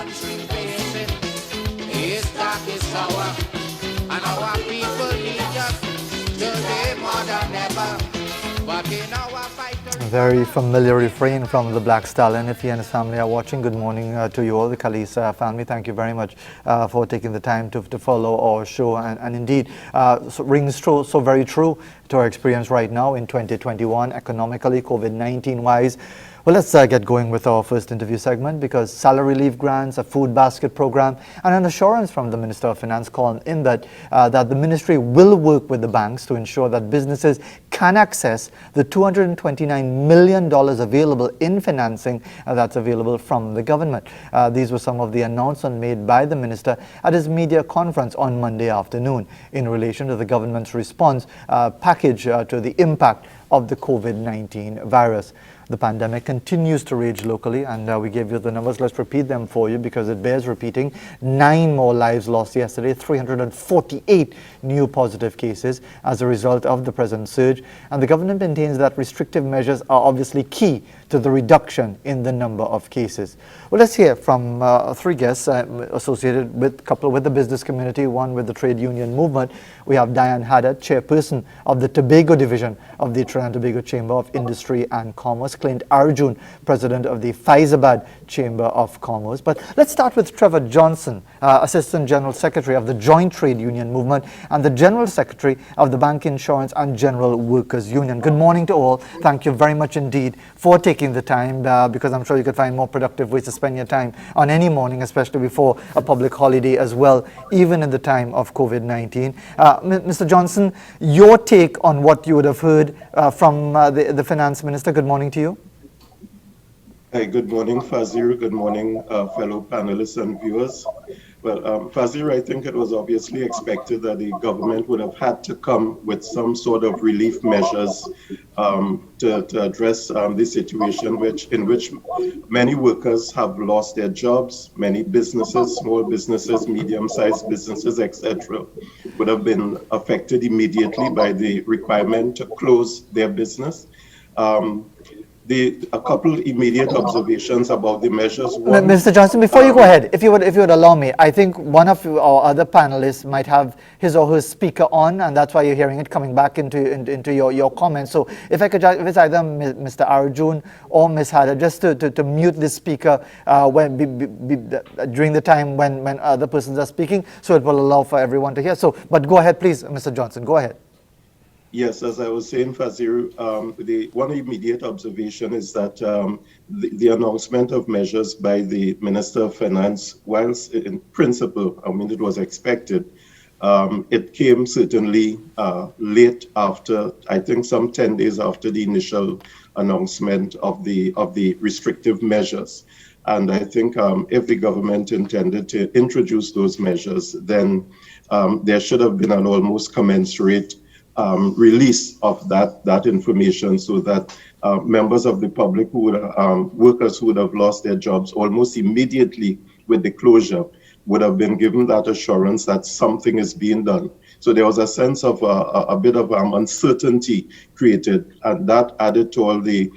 country facing is darkest hour, and our people need us today more than ever. But in our fight, A very familiar refrain from the Black Stallion. If he and his family are watching, good morning to you all, the Khalis family. Thank you very much for taking the time to follow our show. And indeed, so rings true, so very true to our experience right now in 2021, economically, COVID-19 wise. Well, let's get going with our first interview segment, because salary relief grants, a food basket program, and an assurance from the Minister of Finance calling in that the ministry will work with the banks to ensure that businesses can access the $229 million available in financing that's available from the government. These were some of the announcements made by the minister at his media conference on Monday afternoon in relation to the government's response package to the impact of the COVID-19 virus. The pandemic continues to rage locally, and we gave you the numbers. Let's repeat them for you because it bears repeating. 9 more lives lost yesterday, 348 new positive cases as a result of the present surge. And the government maintains that restrictive measures are obviously key to the reduction in the number of cases. Well, let's hear from 3 guests associated with the business community, one with the trade union movement. We have Diane Haddad, chairperson of the Tobago division of the Trinidad and Tobago Chamber of Industry and Commerce, Clint Arjun, president of the Faizabad Chamber of Commerce. But let's start with Trevor Johnson, assistant general secretary of the Joint Trade Union Movement and the general secretary of the Bank Insurance and General Workers Union. Good morning to all. Thank you very much indeed for taking the time, because I'm sure you could find more productive ways to spend your time on any morning, especially before a public holiday as well, even in the time of COVID-19. Mr. Johnson, your take on what you would have heard from the finance minister. Good morning to you. Hi, good morning, Fazeer. Good morning, fellow panelists and viewers. Well, Fazeer, I think it was obviously expected that the government would have had to come with some sort of relief measures to address the situation in which many workers have lost their jobs. Many businesses, small businesses, medium-sized businesses, etc., would have been affected immediately by the requirement to close their business. A couple immediate observations about the measures. One, Mr. Johnson, before you go ahead, if you would allow me, I think one of our other panelists might have his or her speaker on, and that's why you're hearing it coming back into your comments. So if I could, if it's either Mr. Arjun or Ms. Haddad, just to mute the speaker during the time when other persons are speaking, so it will allow for everyone to hear. So, but go ahead, please, Mr. Johnson. Go ahead. Yes, as I was saying, Fazeer, the one immediate observation is that the announcement of measures by the Minister of Finance, whilst in principle, I mean, it was expected, it came certainly late after, I think some 10 days after the initial announcement of the restrictive measures. And I think if the government intended to introduce those measures, then there should have been an almost commensurate release of that information, so that members of the public who would workers who would have lost their jobs almost immediately with the closure would have been given that assurance that something is being done. So there was a sense of a bit of uncertainty created, and that added to all the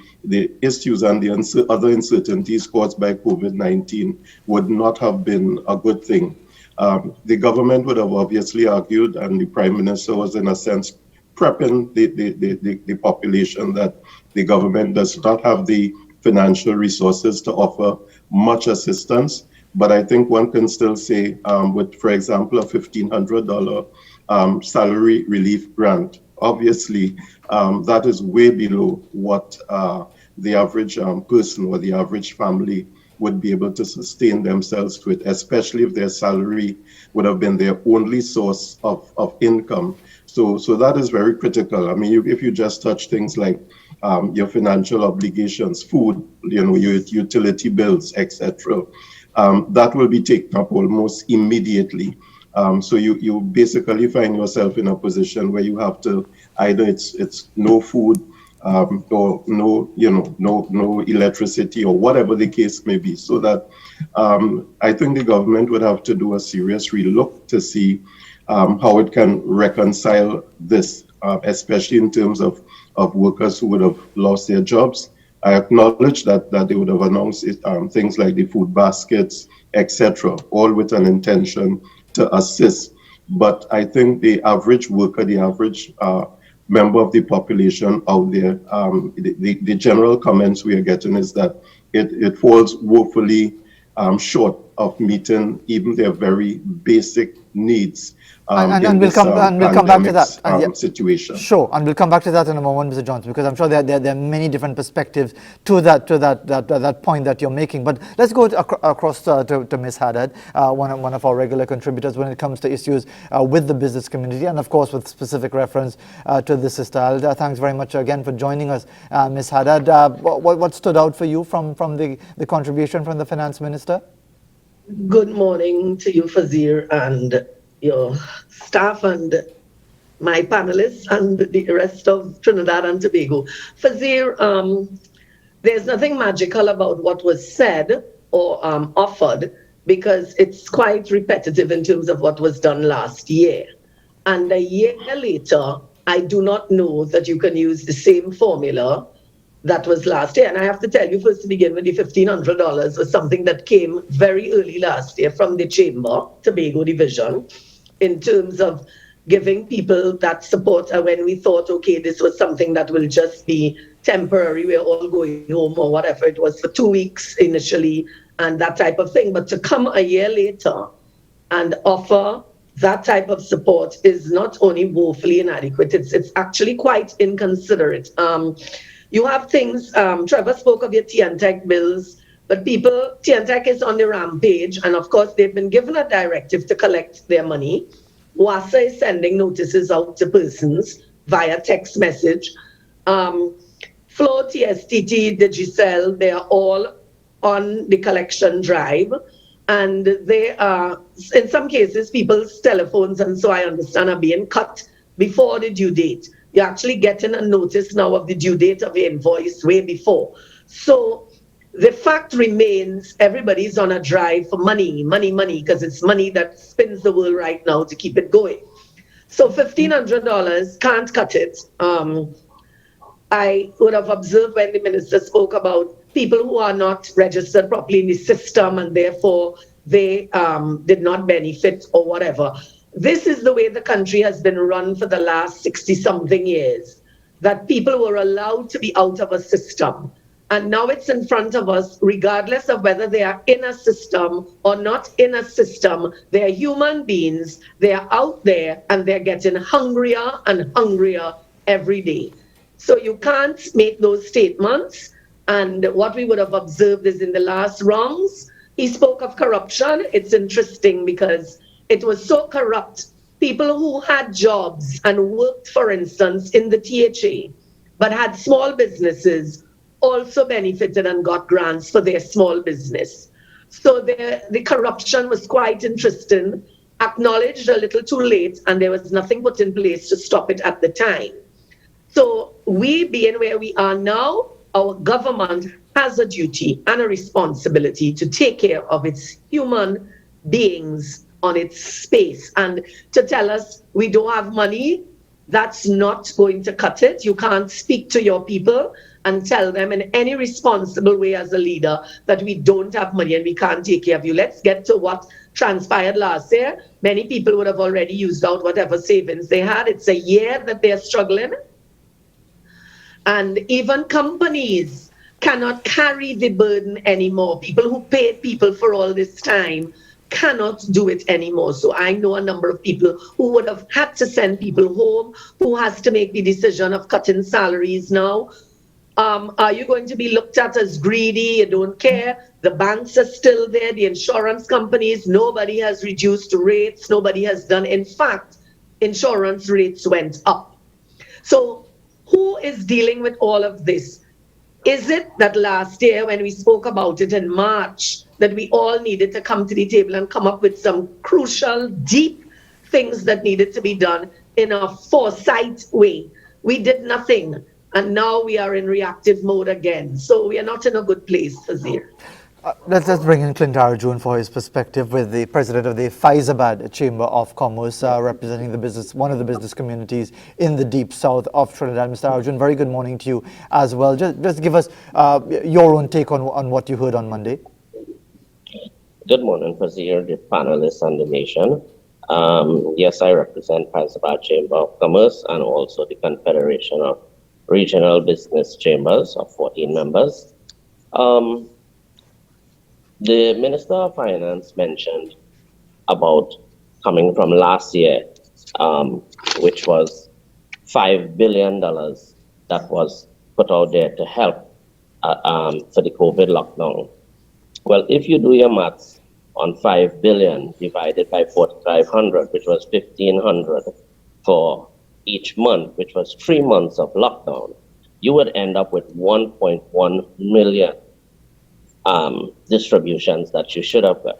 issues and the other uncertainties caused by COVID-19 would not have been a good thing. The government would have obviously argued, and the Prime Minister was in a sense prepping the population that the government does not have the financial resources to offer much assistance. But I think one can still say with, for example, a $1,500 salary relief grant, obviously that is way below what the average person or the average family would be able to sustain themselves with, especially if their salary would have been their only source of income. So that is very critical. I mean, if you just touch things like your financial obligations, food, your utility bills, etc., that will be taken up almost immediately. So you basically find yourself in a position where you have to either it's no food or no electricity or whatever the case may be. So that I think the government would have to do a serious relook to see how it can reconcile this, especially in terms of workers who would have lost their jobs, I acknowledge that they would have announced it, things like the food baskets, etc., all with an intention to assist. But I think the average worker, the average member of the population out there, the general comments we are getting is that it falls woefully short of meeting even their very basic needs in we'll this come back to that situation. Sure, and we'll come back to that in a moment, Mr. Johnson, because I'm sure there are many different perspectives to that point that you're making. But let's go across to Ms. Haddad, one of our regular contributors when it comes to issues with the business community, and of course with specific reference to this style. Thanks very much again for joining us, Ms. Haddad. What stood out for you from the contribution from the Finance Minister? Good morning to you, Fazeer, and your staff and my panelists and the rest of Trinidad and Tobago. Fazeer, there's nothing magical about what was said or offered, because it's quite repetitive in terms of what was done last year. And a year later, I do not know that you can use the same formula that was last year. And I have to tell you, first to begin with, the $1,500 was something that came very early last year from the Chamber, Tobago Division, in terms of giving people that support. And when we thought, okay, this was something that will just be temporary, we're all going home or whatever, it was for 2 weeks initially and that type of thing. But to come a year later and offer that type of support is not only woefully inadequate, it's actually quite inconsiderate. You have things, Trevor spoke of your TNTech bills, but TNTech is on the rampage, and of course they've been given a directive to collect their money. WASA is sending notices out to persons via text message. Flow, TSTT, Digicel, they are all on the collection drive, and they are, in some cases, people's telephones, and so I understand, are being cut before the due date. You're actually getting a notice now of the due date of your invoice way before. So the fact remains, everybody's on a drive for money, because it's money that spins the world right now to keep it going. So $1,500 can't cut it. I would have observed when the minister spoke about people who are not registered properly in the system and therefore they did not benefit or whatever. This is the way the country has been run for the last 60-something years, that people were allowed to be out of a system. And now it's in front of us, regardless of whether they are in a system or not in a system, they are human beings, they are out there, and they're getting hungrier and hungrier every day. So you can't make those statements. And what we would have observed is in the last rounds, he spoke of corruption. It's interesting because it was so corrupt. People who had jobs and worked, for instance, in the THA, but had small businesses, also benefited and got grants for their small business. So the corruption was quite interesting, acknowledged a little too late, and there was nothing put in place to stop it at the time. So we being where we are now, our government has a duty and a responsibility to take care of its human beings on its space. And to tell us we don't have money, that's not going to cut it. You can't speak to your people and tell them in any responsible way as a leader that we don't have money and we can't take care of you. Let's get to what transpired last year. Many people would have already used out whatever savings they had. It's a year that they're struggling. And even companies cannot carry the burden anymore. People who paid people for all this time cannot do it anymore. So I know a number of people who would have had to send people home, who has to make the decision of cutting salaries now. Are you going to be looked at as greedy? You don't care. The banks are still there. The insurance companies, nobody has reduced rates. Nobody has done. In fact, insurance rates went up. So who is dealing with all of this? Is it that last year when we spoke about it in March, that we all needed to come to the table and come up with some crucial, deep things that needed to be done in a foresight way? We did nothing. And now we are in reactive mode again. So we are not in a good place, Fazeer. Let's bring in Clint Arjun for his perspective with the president of the Faizabad Chamber of Commerce, representing the business, one of the business communities in the deep south of Trinidad. Mr. Arjun, very good morning to you as well. Just give us your own take on what you heard on Monday. Good morning, Fazeer, the panelists and the nation. Yes, I represent Faizabad Chamber of Commerce and also the Confederation of Regional Business Chambers of 14 members. The Minister of Finance mentioned about coming from last year, which was $5 billion that was put out there to help for the COVID lockdown. Well, if you do your maths on 5 billion divided by 4,500, which was 1,500 for each month, which was 3 months of lockdown, you would end up with 1.1 million distributions that you should have got.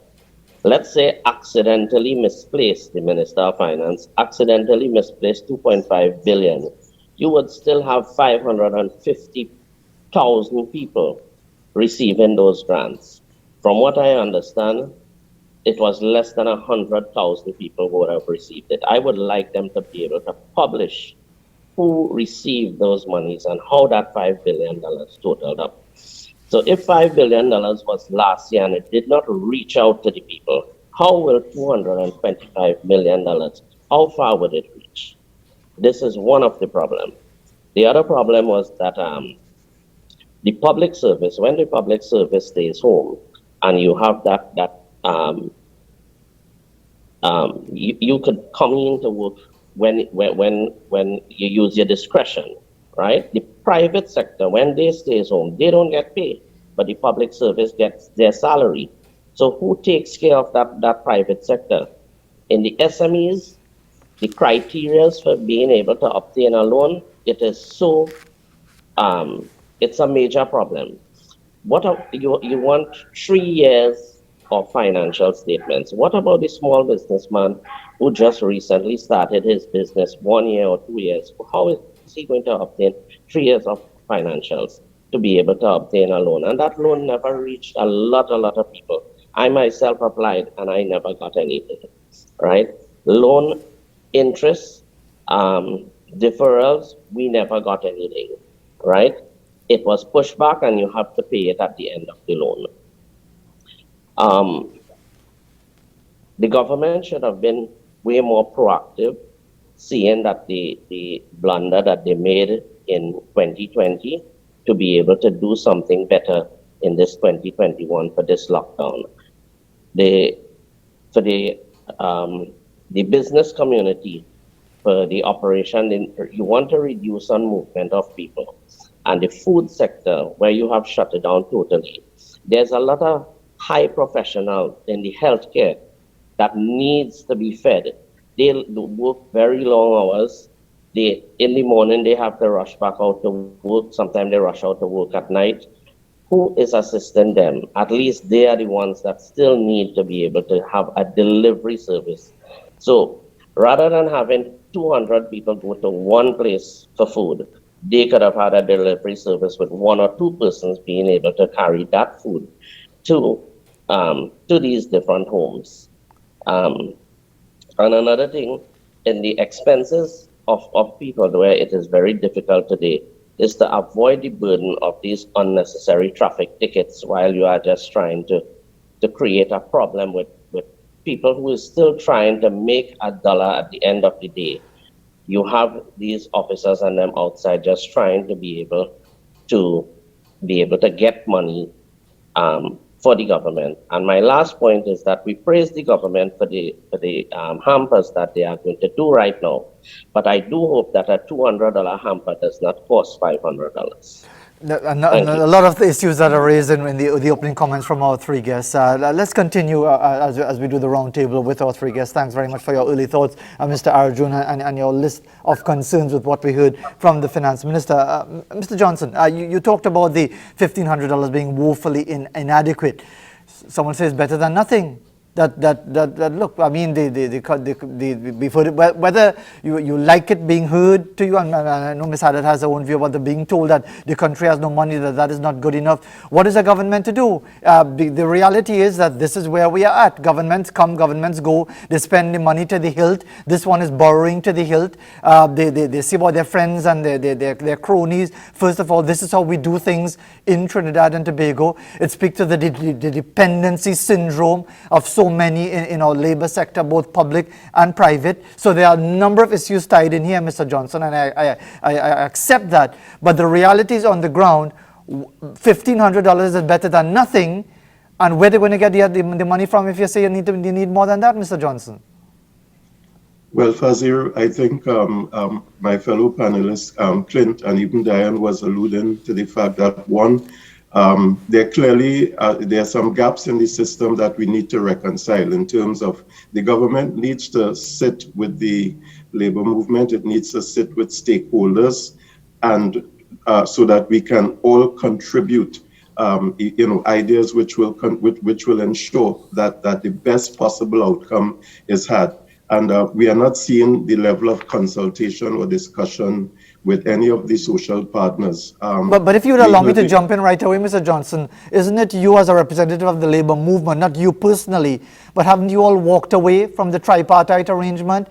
Let's say accidentally misplaced, the Minister of Finance accidentally misplaced 2.5 billion. You would still have 550,000 people receiving those grants. From what I understand, it was less than 100,000 people who would have received it. I would like them to be able to publish who received those monies and how that $5 billion totaled up. So if $5 billion was last year and it did not reach out to the people, how will $225 million, how far would it reach? This is one of the problems. The other problem was that the public service, when the public service stays home and you have you could come into work when you use your discretion, right? The private sector, when they stays home, they don't get paid, but the public service gets their salary. So who takes care of that private sector? In the SMEs, the criteria for being able to obtain a loan, it is so, it's a major problem. You want 3 years of financial statements. What about the small businessman who just recently started his business 1 year or 2 years? How is he going to obtain 3 years of financials to be able to obtain a loan? And that loan never reached a lot of people. I myself applied and I never got anything, right? Loan interest, deferrals, we never got anything, right? It was pushed back and you have to pay it at the end of the loan. The government should have been way more proactive, seeing that the blunder that they made in 2020 to be able to do something better in this 2021 for this lockdown. For the business community, for the operation, you want to reduce on movement of people. And the food sector, where you have shut it down totally, there's a lot of high professionals in the healthcare that needs to be fed. They work very long hours. In the morning, they have to rush back out to work. Sometimes they rush out to work at night. Who is assisting them? At least they are the ones that still need to be able to have a delivery service. So rather than having 200 people go to one place for food, they could have had a delivery service with 1 or 2 persons being able to carry that food to these different homes. And another thing, in the expenses of people where it is very difficult today, is to avoid the burden of these unnecessary traffic tickets while you are just trying to create a problem with people who is still trying to make a dollar at the end of the day. You have these officers and them outside just trying to be able to get money for the government. And my last point is that we praise the government for the hampers that they are going to do right now. But I do hope that a $200 hamper does not cost $500. A lot of the issues that are raised in the opening comments from our 3 guests. Let's continue as we do the round table with our 3 guests. Thanks very much for your early thoughts, Mr. Arjun, and your list of concerns with what we heard from the Finance Minister. Mr. Johnson, you talked about the $1,500 being woefully inadequate. Someone says better than nothing. that look, I mean, before whether you like it being heard to you, and I know Ms. Haddad has her own view about the being told that the country has no money, that is not good enough. What is the government to do? The reality is that this is where we are at. Governments come, governments go. They spend the money to the hilt. This one is borrowing to the hilt. They see about their friends and their cronies. First of all, this is how we do things in Trinidad and Tobago. It speaks to the dependency syndrome of so many in our labor sector, both public and private. So there are a number of issues tied in here, Mr. Johnson, and I accept that. But the reality is on the ground, $1,500 is better than nothing. And where they're going to get the money from if you say you need more than that, Mr. Johnson? Well, Fazeer, I think my fellow panelists, Clint and even Diane, was alluding to the fact that one, there are some gaps in the system that we need to reconcile in terms of the government needs to sit with the labor movement, it needs to sit with stakeholders, and so that we can all contribute ideas which will ensure that the best possible outcome is had. And we are not seeing the level of consultation or discussion with any of the social partners. But if you would allow me to jump in right away, Mr. Johnson, isn't it you as a representative of the labor movement, not you personally, but haven't you all walked away from the tripartite arrangement,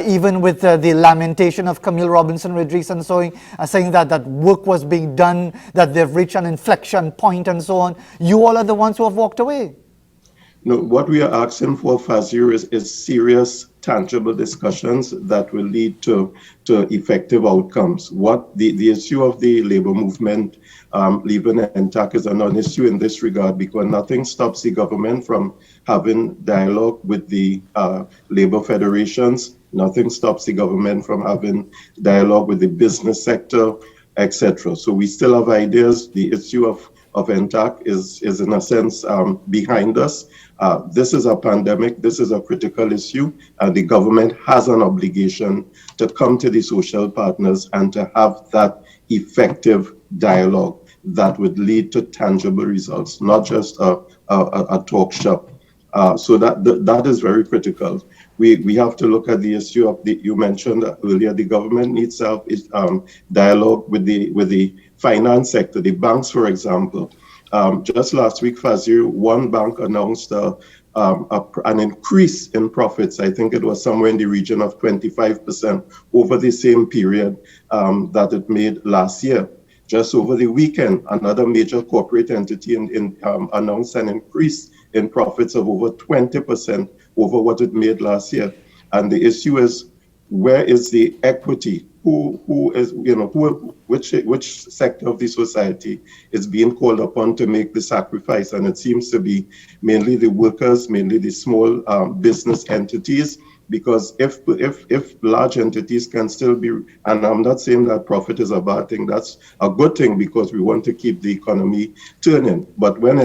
even with the lamentation of Camille Robinson Rodriguez and saying that work was being done, that they've reached an inflection point and so on? You all are the ones who have walked away. No, what we are asking for, Fazeer, is serious, tangible discussions that will lead to effective outcomes. What the issue of the labor movement leaving intact is a non-issue in this regard, because nothing stops the government from having dialogue with the labor federations. Nothing stops the government from having dialogue with the business sector, etc. So we still have ideas. The issue of NTAC is in a sense behind us. This is a pandemic, this is a critical issue, and the government has an obligation to come to the social partners and to have that effective dialogue that would lead to tangible results, not just a talk shop. So that is very critical. We have to look at the issue of you mentioned earlier, the government needs to have dialogue with the finance sector, the banks, for example. Just last week, Fazeer, one bank announced an increase in profits. I think it was somewhere in the region of 25% over the same period that it made last year. Just over the weekend, another major corporate entity announced an increase in profits of over 20% over what it made last year. And the issue is, where is the equity? Which sector of the society is being called upon to make the sacrifice? And it seems to be mainly the workers, mainly the small business entities, because if large entities can still be, and I'm not saying that profit is a bad thing, that's a good thing because we want to keep the economy turning. But when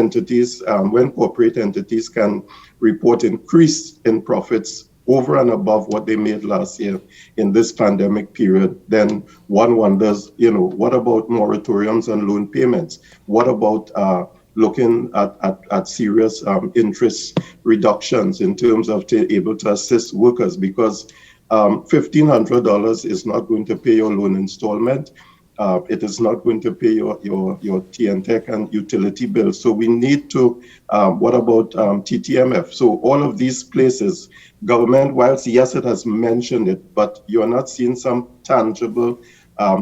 corporate entities can report increase in profits over and above what they made last year in this pandemic period, then one wonders, what about moratoriums on loan payments? What about looking at serious interest reductions in terms of able to assist workers? Because $1,500 is not going to pay your loan installment. It is not going to pay your TNTech and utility bills. So we need to, what about TTMF? So all of these places, government, whilst yes, it has mentioned it, but you're not seeing some tangible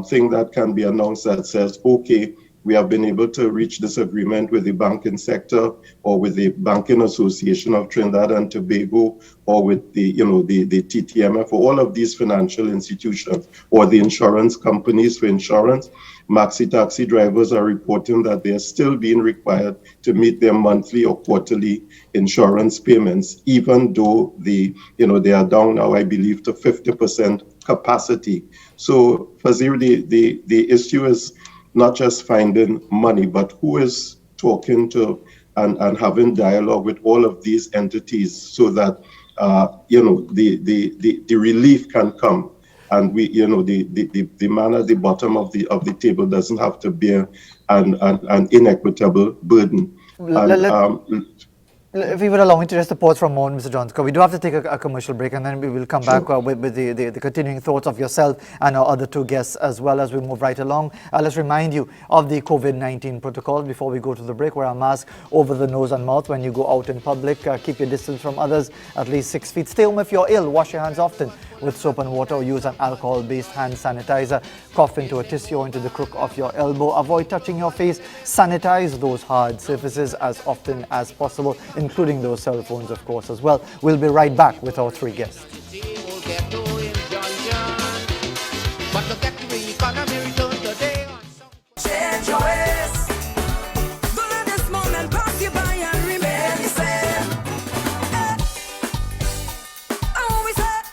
thing that can be announced that says, okay, we have been able to reach this agreement with the banking sector or with the Banking Association of Trinidad and Tobago or with the TTMF or all of these financial institutions or the insurance companies for insurance. Maxi taxi drivers are reporting that they are still being required to meet their monthly or quarterly insurance payments, even though they are down now, I believe, to 50% capacity. So, Fazeer, the issue is not just finding money, but who is talking to and having dialogue with all of these entities so that the relief can come, and the man at the bottom of the table doesn't have to bear an inequitable burden. If you would allow me to just pause for a moment, Mr. Johnson, we do have to take a commercial break, and then we will come back with the continuing thoughts of yourself and our other two guests as well as we move right along. Let's remind you of the COVID-19 protocols before we go to the break. Wear a mask over the nose and mouth when you go out in public. Keep your distance from others at least 6 feet. Stay home if you're ill. Wash your hands often with soap and water, or use an alcohol-based hand sanitizer. Cough into a tissue or into the crook of your elbow. Avoid touching your face. Sanitize those hard surfaces as often as possible, including those cell phones, of course, as well. We'll be right back with our three guests. Change your ways. Don't let this moment pass you by and remain the same. I always say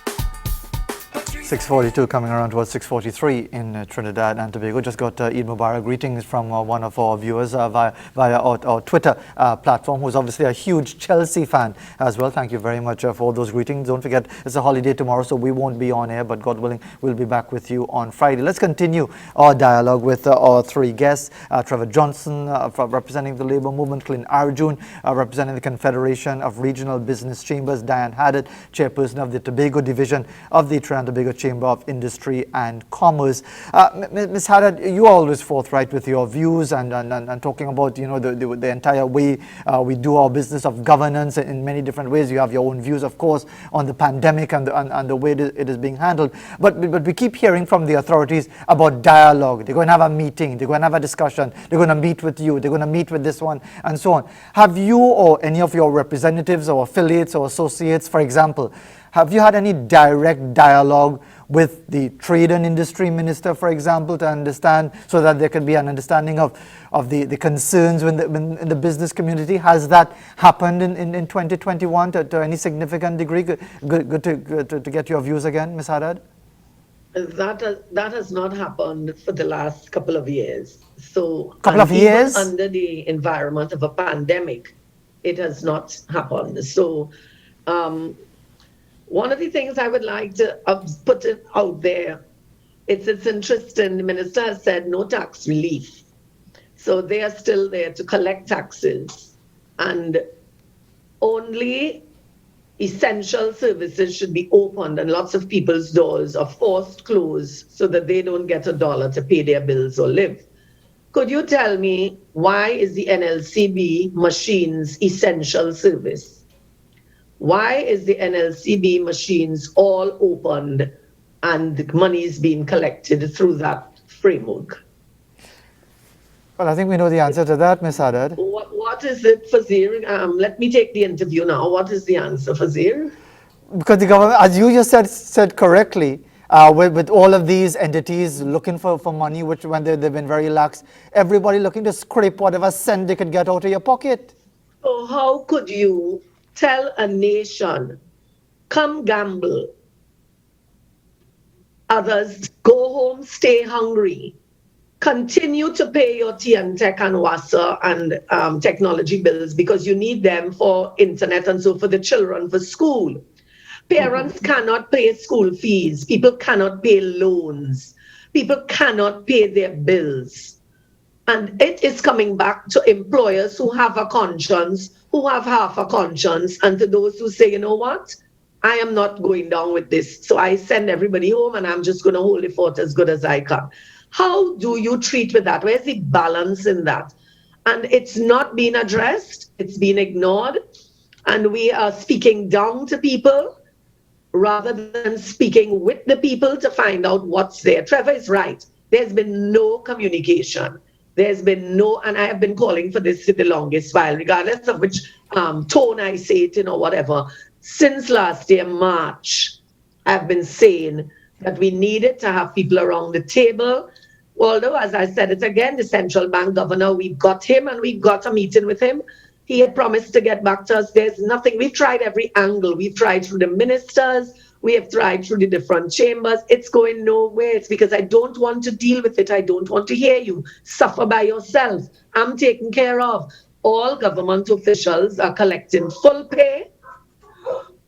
6:42 coming around towards 6:43 in Trinidad and Tobago. Just got Eid Mubarak greetings from one of our viewers via our Twitter platform, who's obviously a huge Chelsea fan as well. Thank you very much for all those greetings. Don't forget, it's a holiday tomorrow, so we won't be on air, but God willing, we'll be back with you on Friday. Let's continue our dialogue with our three guests. Trevor Johnson, representing the Labour Movement; Clint Arjun, representing the Confederation of Regional Business Chambers; Diane Haddad, chairperson of the Tobago Division of the Trinidad and Tobago Chamber of Industry and Commerce. Ms. Haddad, you are always forthright with your views and talking about, you know, the entire way we do our business of governance in many different ways. You have your own views, of course, on the pandemic and the way it is being handled. But we keep hearing from the authorities about dialogue. They're going to have a meeting. They're going to have a discussion. They're going to meet with you. They're going to meet with this one, and so on. Have you or any of your representatives or affiliates or associates, for example, have you had any direct dialogue with the Trade and Industry Minister, for example, to understand, so that there can be an understanding of the concerns in the business community? Has that happened in 2021 to any significant degree? Good to get your views again, Ms. Haddad. That has not happened for the last couple of years. So couple of years under the environment of a pandemic, it has not happened. So one of the things I would like to put it out there, it's interesting. The minister has said no tax relief. So they are still there to collect taxes, and only essential services should be opened, and lots of people's doors are forced closed so that they don't get $1 to pay their bills or live. Could you tell me, why is the NLCB machines essential service? Why is the NLCB machines all opened and the money is being collected through that framework? Well, I think we know the answer to that, Ms. Haddad. What is it, Fazeer? Let me take the interview now. What is the answer, Fazeer? Because the government, as you just said correctly, with all of these entities looking for money, which when they've been very lax, everybody looking to scrape whatever cent they could get out of your pocket. So how could you tell a nation, come gamble, others go home, stay hungry, continue to pay your TNTech and WASA and technology bills because you need them for internet and so for the children for school. Parents cannot pay school fees. People cannot pay loans. People cannot pay their bills. And it is coming back to employers who have a conscience, who have half a conscience, and to those who say, you know what, I am not going down with this. So I send everybody home and I'm just going to hold the fort as good as I can. How do you treat with that? Where's the balance in that? And it's not being addressed. It's being ignored. And we are speaking down to people rather than speaking with the people to find out what's there. Trevor is right. There's been no communication. There's been no, and I have been calling for this for the longest while, regardless of which tone I say it in or whatever. Since last year, March, I've been saying that we needed to have people around the table. Although, as I said it again, the central bank governor, we got him and we got a meeting with him. He had promised to get back to us. There's nothing. We've tried every angle. We've tried through the ministers. We have tried through the different chambers. It's going nowhere. It's because I don't want to deal with it. I don't want to hear you suffer by yourself. I'm taken care of. All government officials are collecting full pay.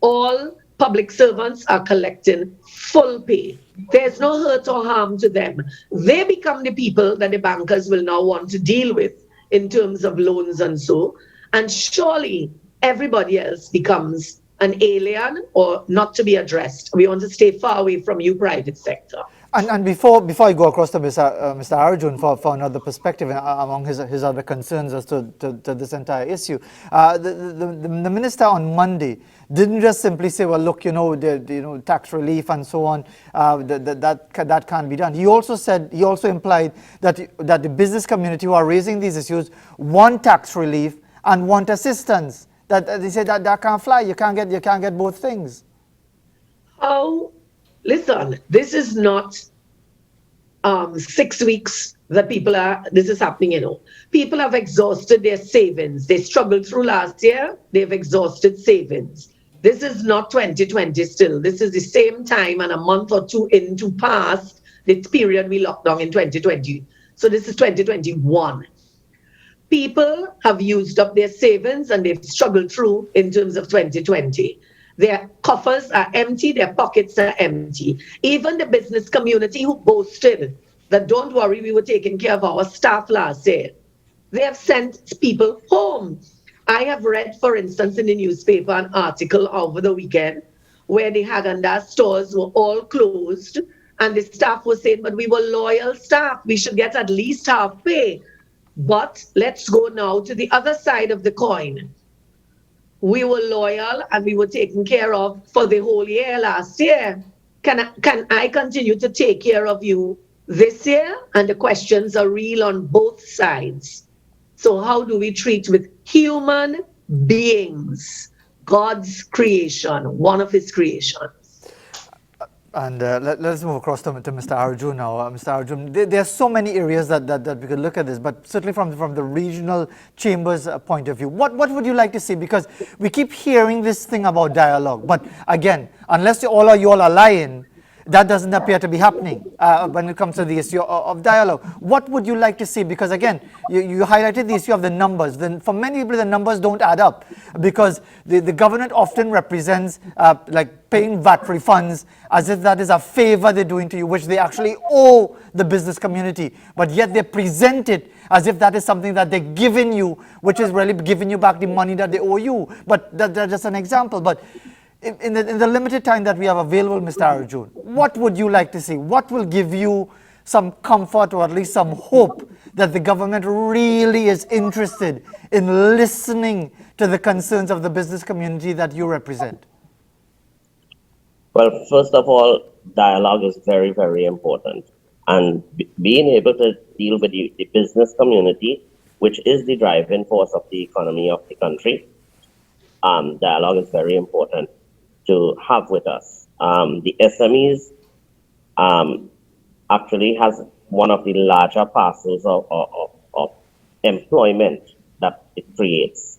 All public servants are collecting full pay. There's no hurt or harm to them. They become the people that the bankers will now want to deal with in terms of loans and so. And surely everybody else becomes an alien or not to be addressed. We want to stay far away from you, private sector. And before I go across to Mr. Arjun for another perspective among his other concerns as to this entire issue, the minister on Monday didn't just simply say, well, look, tax relief and so on, that can't be done. He also implied that the business community who are raising these issues want tax relief and want assistance. That they say that can't fly. You can't get both things. Oh, listen, this is not 6 weeks that this is happening, People have exhausted their savings. They struggled through last year. They've exhausted savings. This is not 2020 still. This is the same time and a month or two into past the period we locked down in 2020. So this is 2021. People have used up their savings and they've struggled through in terms of 2020. Their coffers are empty, their pockets are empty. Even the business community who boasted that, don't worry, we were taking care of our staff last year, they have sent people home. I have read, for instance, in the newspaper an article over the weekend where the Haagen-Dazs stores were all closed and the staff was saying, but we were loyal staff, we should get at least half pay. But let's go now to the other side of the coin. We were loyal and we were taken care of for the whole year last year. Can I continue to take care of you this year? And the questions are real on both sides. So how do we treat with human beings, God's creation, one of his creations? And let's move across to Mr. Arjun now. Mr. Arjun, there are so many areas that we could look at this, but certainly from the regional chambers point of view, what would you like to see? Because we keep hearing this thing about dialogue, but again, unless you all are lying, that doesn't appear to be happening when it comes to the issue of dialogue. What would you like to see? Because again, you highlighted the issue of the numbers. Then for many people, the numbers don't add up because the government often represents like paying VAT refunds as if that is a favor they're doing to you, which they actually owe the business community. But yet they present it as if that is something that they're giving you, which is really giving you back the money that they owe you. But that's just an example. But in the limited time that we have available, Mr. Arjun, what would you like to see? What will give you some comfort or at least some hope that the government really is interested in listening to the concerns of the business community that you represent? Well, first of all, dialogue is very, very important. And being able to deal with the business community, which is the driving force of the economy of the country, dialogue is very important to have with us. The SMEs actually has one of the larger parcels of employment that it creates.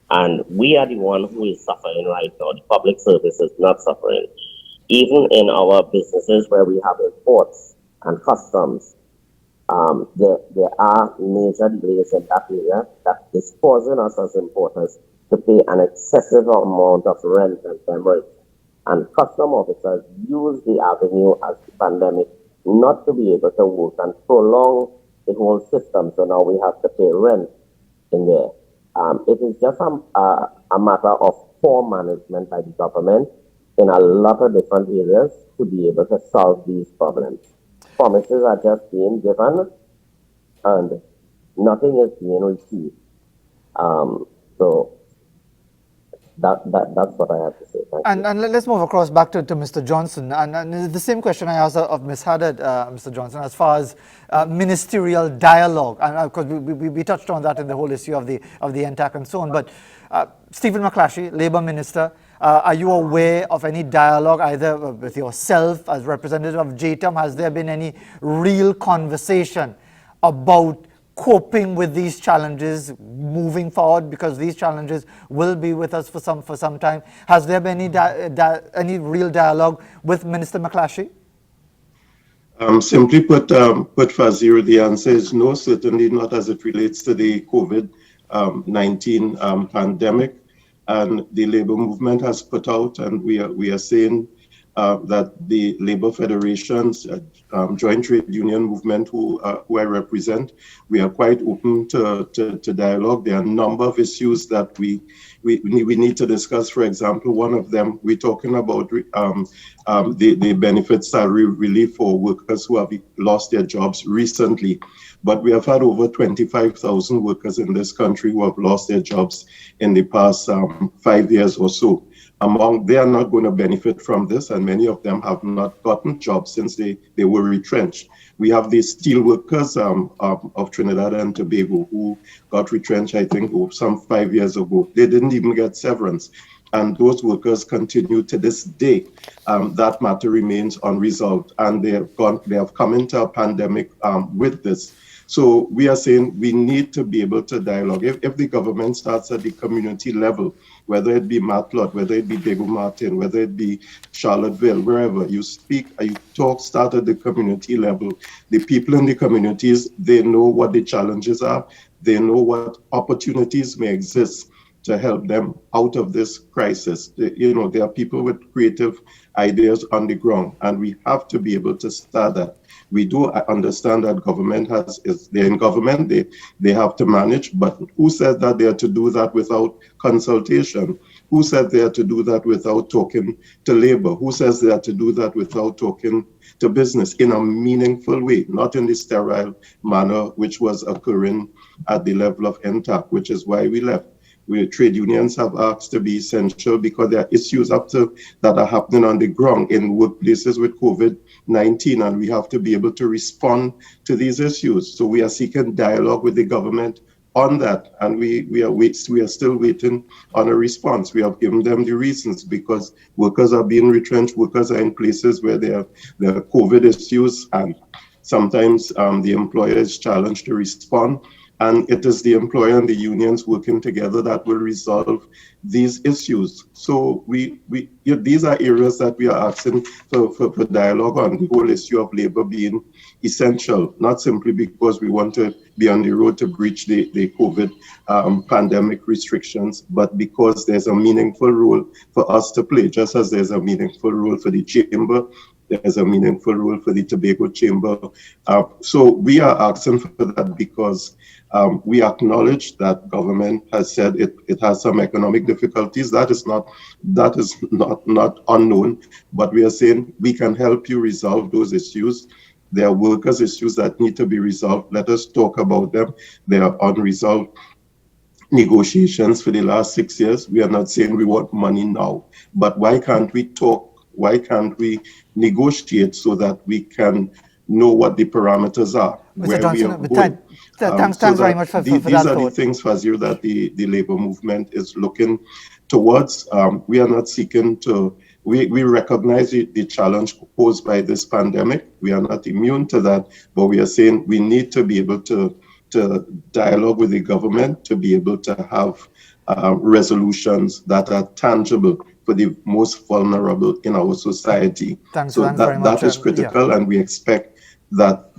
And we are the one who is suffering right now. The public service is not suffering. Even in our businesses where we have imports and customs, there are major delays in that area that is causing us as importers to pay an excessive amount of rent and demurrage. And custom officers use the avenue as the pandemic not to be able to work and prolong the whole system. So now we have to pay rent in there. It is just a matter of poor management by the government in a lot of different areas to be able to solve these problems. Promises are just being given and nothing is being received. So that's what I have to say. Thank you. And let's move across back to Mr. Johnson. And the same question I asked of Ms. Haddad, Mr. Johnson, as far as ministerial dialogue. And of course, we touched on that in the whole issue of the NTAC and so on. But Stephen McClashy, Labour Minister, are you aware of any dialogue either with yourself as representative of JTUM? Has there been any real conversation about coping with these challenges moving forward, because these challenges will be with us for some time? Has there been any real dialogue with Minister McClashy? Simply put, Fazeer, the answer is no, certainly not as it relates to the COVID-19 pandemic. And the labor movement has put out, and we are saying that the labor federations, joint trade union movement who I represent, we are quite open to dialogue. There are a number of issues that we we need to discuss, for example, one of them, we're talking about the benefit salary relief for workers who have lost their jobs recently. But we have had over 25,000 workers in this country who have lost their jobs in the past 5 years or so. They are not going to benefit from this, and many of them have not gotten jobs since they were retrenched. We have the steel workers of Trinidad and Tobago who got retrenched, I think, some 5 years ago. They didn't even get severance. And those workers continue to this day. That matter remains unresolved, and they have come into a pandemic with this. So we are saying we need to be able to dialogue. If the government starts at the community level, whether it be Matlot, whether it be Dago Martin, whether it be Charlottesville, wherever you speak, you talk, start at the community level. The people in the communities, they know what the challenges are. They know what opportunities may exist to help them out of this crisis. There are people with creative ideas on the ground, and we have to be able to start that. We do understand that they're in government, they have to manage, but who said that they are to do that without consultation? Who said they are to do that without talking to labor? Who says they are to do that without talking to business in a meaningful way, not in the sterile manner which was occurring at the level of NTAC, which is why we left. Trade unions have asked to be essential because there are issues that are happening on the ground in workplaces with COVID-19, and we have to be able to respond to these issues. So we are seeking dialogue with the government on that, and we are still waiting on a response. We have given them the reasons because workers are being retrenched, workers are in places where there are COVID issues, and sometimes the employer is challenged to respond. And it is the employer and the unions working together that will resolve these issues. So these are areas that we are asking for dialogue on, the whole issue of labor being essential, not simply because we want to be on the road to breach the COVID pandemic restrictions, but because there's a meaningful role for us to play, just as there's a meaningful role for the chamber, there's a meaningful role for the Tobago Chamber. So we are asking for that because we acknowledge that government has said it has some economic difficulties. That is not unknown, but we are saying we can help you resolve those issues. There are workers' issues that need to be resolved. Let us talk about them. They are unresolved negotiations for the last 6 years. We are not saying we want money now, but why can't we talk? Why can't we negotiate so that we can know what the parameters are? Mr. Johnson, thanks very much for that. These are the things, Fazeer, that the labor movement is looking towards. We are not seeking to, we recognize the challenge posed by this pandemic. We are not immune to that, but we are saying we need to be able to dialogue with the government to be able to have resolutions that are tangible for the most vulnerable in our society. Thanks so very much. That is critical, and we expect that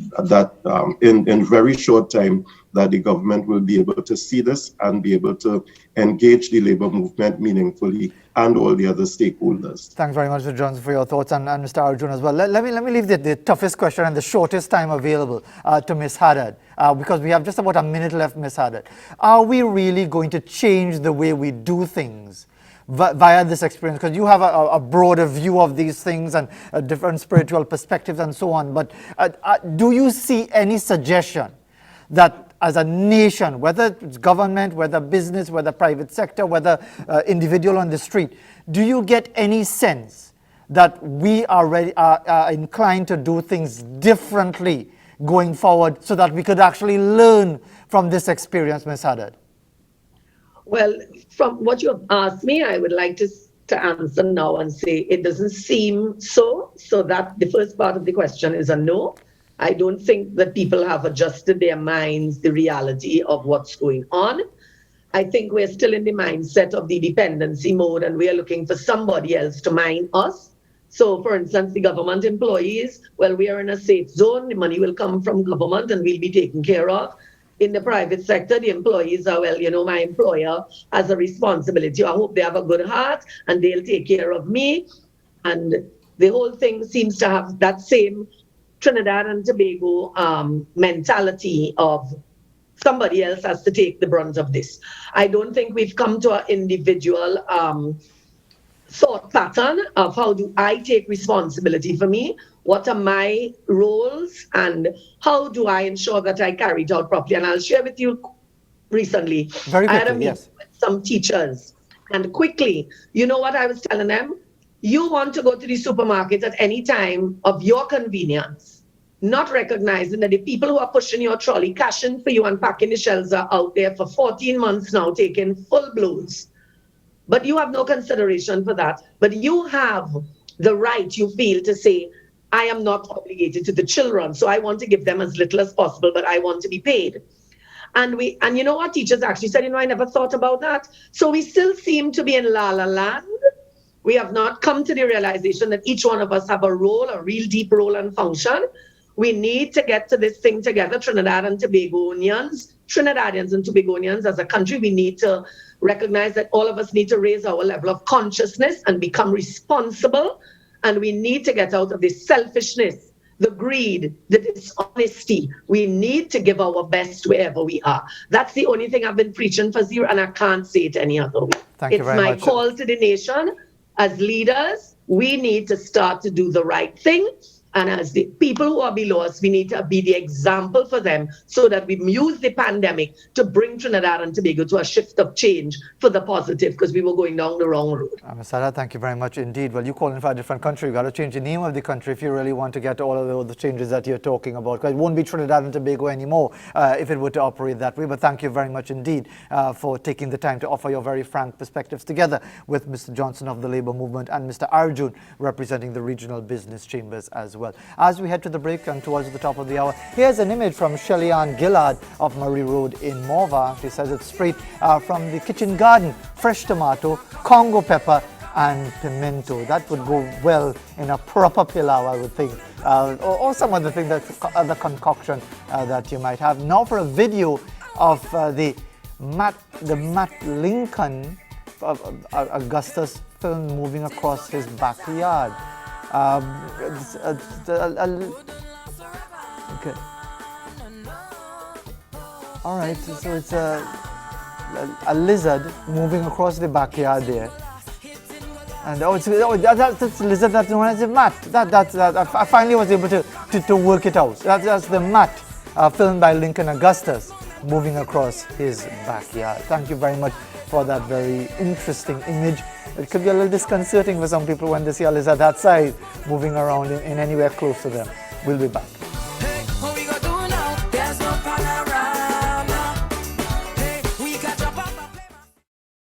in very short time that the government will be able to see this and be able to engage the labor movement meaningfully and all the other stakeholders. Thanks very much, Mr. Johnson, for your thoughts, and Mr. Arjun as well. Let me leave the toughest question and the shortest time available to Ms. Haddad, because we have just about a minute left, Ms. Haddad. Are we really going to change the way we do things via this experience? Because you have a broader view of these things and different spiritual perspectives and so on, but do you see any suggestion that as a nation, whether it's government, whether business, whether private sector, whether individual on the street, do you get any sense that we are inclined to do things differently going forward so that we could actually learn from this experience, Ms. Haddad? Well, from what you have asked me, I would like to answer now and say it doesn't seem so. So that the first part of the question is a no. I don't think that people have adjusted their minds, the reality of what's going on. I think we're still in the mindset of the dependency mode, and we are looking for somebody else to mind us. So, for instance, the government employees, well, we are in a safe zone. The money will come from government and we'll be taken care of. In the private sector, the employees are, well, my employer has a responsibility. I hope they have a good heart and they'll take care of me. And the whole thing seems to have that same Trinidad and Tobago mentality of somebody else has to take the brunt of this. I don't think we've come to an individual thought pattern of how do I take responsibility for me, what are my roles, and how do I ensure that I carry it out properly. And I'll share with you recently, Very I had a quickly, meeting yes. with some teachers, and quickly, you know what I was telling them? You want to go to the supermarket at any time of your convenience, not recognizing that the people who are pushing your trolley, cashing for you and packing the shelves are out there for 14 months now, taking full blows. But you have no consideration for that. But you have the right, you feel, to say, I am not obligated to the children, so I want to give them as little as possible, but I want to be paid. And you know what? Teachers actually said, I never thought about that. So we still seem to be in la la land. We have not come to the realization that each one of us have a role, a real deep role and function. We need to get to this thing together, Trinidadians and Tobagonians as a country. We need to recognize that all of us need to raise our level of consciousness and become responsible. And we need to get out of this selfishness, the greed, the dishonesty. We need to give our best wherever we are. That's the only thing I've been preaching for Fazeer, and I can't say it any other way. Thank you very much. It's my call to the nation. As leaders, we need to start to do the right thing. And as the people who are below us, we need to be the example for them so that we use the pandemic to bring Trinidad and Tobago to a shift of change for the positive, because we were going down the wrong road. Ms. Sada, thank you very much indeed. Well, you're calling for a different country. You've got to change the name of the country if you really want to get all of the changes that you're talking about, because it won't be Trinidad and Tobago anymore if it were to operate that way. But thank you very much indeed for taking the time to offer your very frank perspectives together with Mr. Johnson of the Labour Movement and Mr. Arjun representing the regional business chambers as well. As we head to the break and towards the top of the hour, here's an image from Shelly-Ann Gillard of Murray Road in Morva. She says it's straight from the kitchen garden. Fresh tomato, Congo pepper and pimento. That would go well in a proper pilau, I would think, or some other thing, other concoction that you might have. Now for a video of the Matt Lincoln Augustus film moving across his backyard. Okay. All right, so it's a lizard moving across the backyard there, and that's the lizard that's known as the mat. I finally was able to work it out. That's the mat, filmed by Lincoln Augustus, moving across his backyard. Thank you very much for that very interesting image. It could be a little disconcerting for some people when they see a lizard that size moving around in anywhere close to them. We'll be back.